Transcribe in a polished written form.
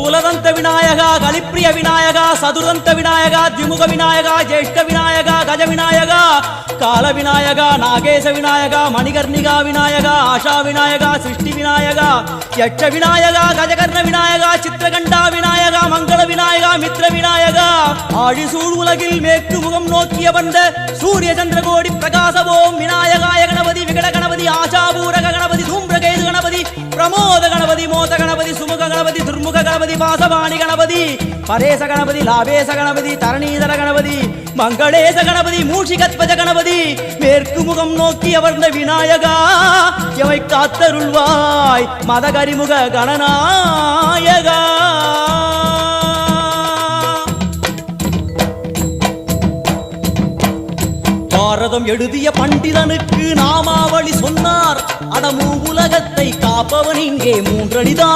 சூலதந்த விநாயகா கலிப்பிரிய விநாயகா சதுர்தந்த விநாயகா திமுக விநாயகா ஜேஷ்ட விநாயகா கஜ விநாயகா கால விநாயகா நாகேச விநாயகா மணிகர்ணிகா விநாயகா ஆஷா விநாயகா சிருஷ்டி விநாயகா யட்ச விநாயகா கஜகர்ண விநாயகா சித்திரகண்டா விநாயகா மங்கள விநாயகா மித்ர விநாயகா ஆழிசூழ் உலகில் மேற்கு முகம் நோக்கிய வந்த சூரிய சந்திரகோடி பிரகாசவோம் விநாயகாய கணபதி விகட கணபதி ஆசாபூரக கணபதி தூம்பிரகேது கணபதி பிரமோத கணபதி மோத கணபதி சுமுக கணபதி துர்முக கணபதி பாசவாணி கணபதி பரேச கணபதி லாபேச கணபதி தரணீதர கணபதி மங்களேச கணபதி மூஷிகத்வஜ கணபதி மேற்கு முகம் நோக்கி அமர்ந்த விநாயகா எவை காத்தருள்வாய் மதகரிமுக கணநாயகா. பாரதம் எழுதிய பண்டிதனுக்கு நாமாவளி சொன்னார் அடமூ உலகத்தை காப்பவன் இங்கே மூன்றடிதான்.